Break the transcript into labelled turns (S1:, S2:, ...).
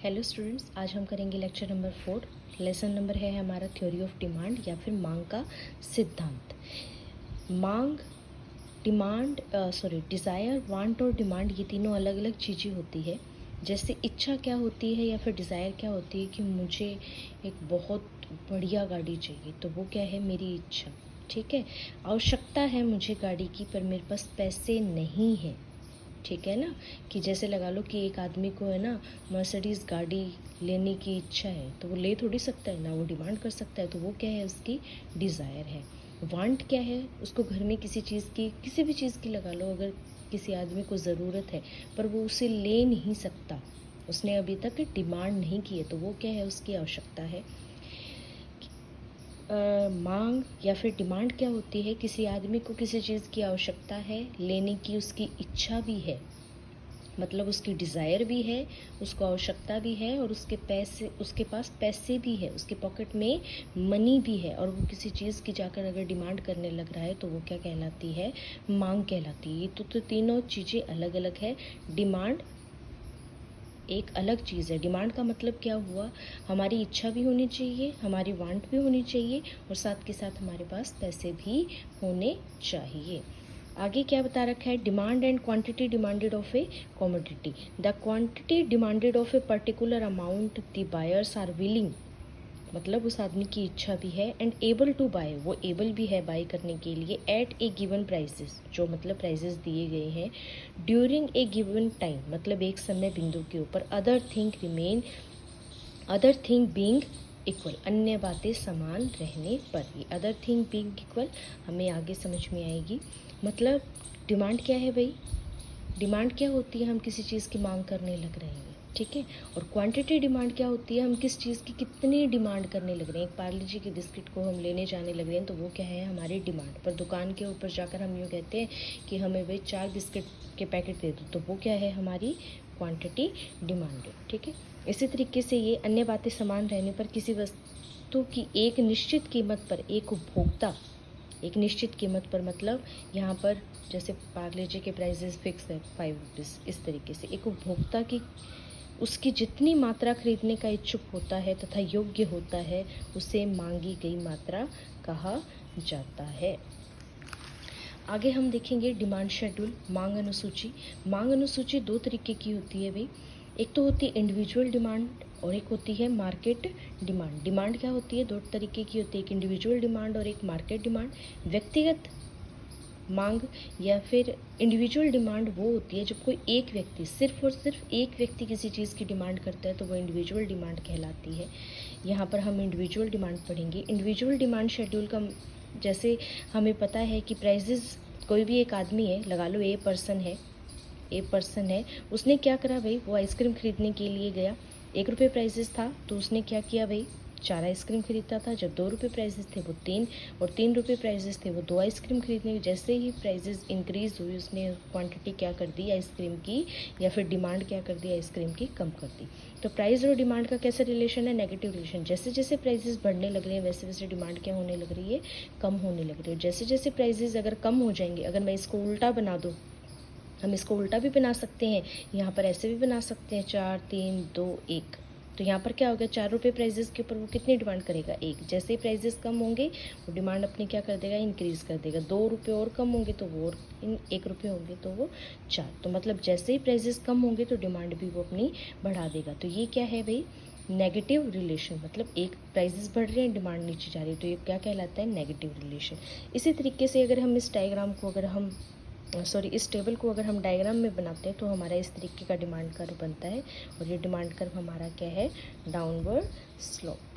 S1: Hello students, आज हम करेंगे लेक्चर नंबर 4। लेसन नंबर है हमारा थ्योरी ऑफ डिमांड या फिर मांग का सिद्धांत। मांग, डिज़ायर, वांट और डिमांड, ये तीनों अलग अलग चीज़ें होती है। जैसे इच्छा क्या होती है या फिर डिज़ायर क्या होती है कि मुझे एक बहुत बढ़िया गाड़ी चाहिए, तो वो क्या है, मेरी इच्छा। ठीक है। आवश्यकता है मुझे गाड़ी की, पर मेरे पास पैसे नहीं है। ठीक है ना। कि जैसे लगा लो कि एक आदमी को है ना मर्सिडीज़ गाड़ी लेने की इच्छा है, तो वो ले थोड़ी सकता है ना, वो डिमांड कर सकता है, तो वो क्या है, उसकी डिज़ायर है। वांट क्या है, उसको घर में किसी चीज़ की, किसी भी चीज़ की लगा लो, अगर किसी आदमी को ज़रूरत है पर वो उसे ले नहीं सकता, उसने अभी तक डिमांड नहीं की है, तो वो क्या है, उसकी आवश्यकता है। मांग या फिर डिमांड क्या होती है, किसी आदमी को किसी चीज़ की आवश्यकता है, लेने की उसकी इच्छा भी है, मतलब उसकी डिज़ायर भी है, उसको आवश्यकता भी है, और उसके पास पैसे भी है, उसके पॉकेट में मनी भी है, और वो किसी चीज़ की जाकर अगर डिमांड करने लग रहा है, तो वो क्या कहलाती है, मांग कहलाती है। तो तीनों चीज़ें अलग अलग है। डिमांड एक अलग चीज़ है। डिमांड का मतलब क्या हुआ, हमारी इच्छा भी होनी चाहिए, हमारी वांट भी होनी चाहिए, और साथ के साथ हमारे पास पैसे भी होने चाहिए। आगे क्या बता रखा है, demand and quantity demanded of a commodity. The quantity demanded of a particular amount the buyers are willing, मतलब उस आदमी की इच्छा भी है, एंड एबल टू बाय, वो एबल भी है बाय करने के लिए, एट ए गिवन प्राइसेस, जो मतलब प्राइसेस दिए गए हैं, ड्यूरिंग ए गिवन टाइम, मतलब एक समय बिंदु के ऊपर, अदर थिंग बीइंग इक्वल, अन्य बातें समान रहने पर। ये अदर थिंग बीइंग इक्वल हमें आगे समझ में आएगी। मतलब डिमांड क्या है भाई, डिमांड क्या होती है, हम किसी चीज़ की मांग करने लग रहे हैं। ठीक है। और क्वांटिटी डिमांड क्या होती है, हम किस चीज़ की कितनी डिमांड करने लग रहे हैं। एक पार्ले जी के बिस्किट को हम लेने जाने लग रहे हैं, तो वो क्या है, हमारी डिमांड। पर दुकान के ऊपर जाकर हम यूँ कहते हैं कि हमें भाई 4 बिस्किट के पैकेट दे दो, तो वो क्या है, हमारी क्वांटिटी डिमांड है। ठीक है। इसी तरीके से ये अन्य बातें समान रहने पर, किसी वस्तु की एक निश्चित कीमत पर एक उपभोक्ता, एक निश्चित कीमत पर, मतलब यहाँ पर जैसे पार्ले जी के प्राइसेस फिक्स है 5 रुपीज़, इस तरीके से एक उपभोक्ता की उसकी जितनी मात्रा खरीदने का इच्छुक होता है तथा योग्य होता है, उसे मांगी गई मात्रा कहा जाता है। आगे हम देखेंगे डिमांड शेड्यूल, मांग अनुसूची। मांग अनुसूची दो तरीके की होती है भाई, एक तो होती है इंडिविजुअल डिमांड और एक होती है मार्केट डिमांड। डिमांड क्या होती है, दो तरीके की होती है, एक इंडिविजुअल डिमांड और एक मार्केट डिमांड। व्यक्तिगत मांग या फिर इंडिविजुअल डिमांड वो होती है जब कोई एक व्यक्ति, सिर्फ और सिर्फ एक व्यक्ति किसी चीज़ की डिमांड करता है, तो वो इंडिविजुअल डिमांड कहलाती है। यहाँ पर हम इंडिविजुअल डिमांड पढ़ेंगे। इंडिविजुअल डिमांड शेड्यूल का, जैसे हमें पता है कि प्राइजेस, कोई भी एक आदमी है, लगा लो ए पर्सन है, उसने क्या करा भाई, वो आइसक्रीम खरीदने के लिए गया। 1 रुपये प्राइजेस था, तो उसने क्या किया भाई, 4 आइसक्रीम खरीदता था। जब 2 रुपये प्राइजेस थे वो 3, और 3 रुपये प्राइजेस थे वो 2 आइसक्रीम खरीदने। जैसे ही प्राइजेस इंक्रीज हुई, उसने क्वांटिटी क्या कर दी आइसक्रीम की, या फिर डिमांड क्या कर दी आइसक्रीम की, कम कर दी। तो प्राइस और डिमांड का कैसा रिलेशन है, नेगेटिव रिलेशन। जैसे जैसे प्राइजेस बढ़ने लग रहे हैं, वैसे वैसे डिमांड क्या होने लग रही है, कम होने लग रही है। जैसे जैसे प्राइजेस अगर कम हो जाएंगे, अगर मैं इसको उल्टा बना दूँ, हम इसको उल्टा भी बना सकते हैं, यहाँ पर ऐसे भी बना सकते हैं, 4 3 2 1। तो यहाँ पर क्या हो गया, 4 रुपये प्राइजेस के ऊपर वो कितनी डिमांड करेगा, 1। जैसे ही प्राइजेस कम होंगे, वो डिमांड अपनी क्या कर देगा, इंक्रीज़ कर देगा। 2 रुपये और कम होंगे तो वो, और 1 रुपये होंगे तो वो 4। तो मतलब जैसे ही प्राइजेस कम होंगे तो डिमांड भी वो अपनी बढ़ा देगा। तो ये क्या है भाई, नेगेटिव रिलेशन। मतलब एक प्राइजेस बढ़ रहे हैं, डिमांड नीचे जा रही है, तो ये क्या कहलाता है, नेगेटिव रिलेशन। इसी तरीके से अगर हम इस डायग्राम को, इस टेबल को अगर हम डायग्राम में बनाते हैं, तो हमारा इस तरीके का डिमांड कर्व बनता है, और ये डिमांड कर्व हमारा क्या है, डाउनवर्ड स्लोप।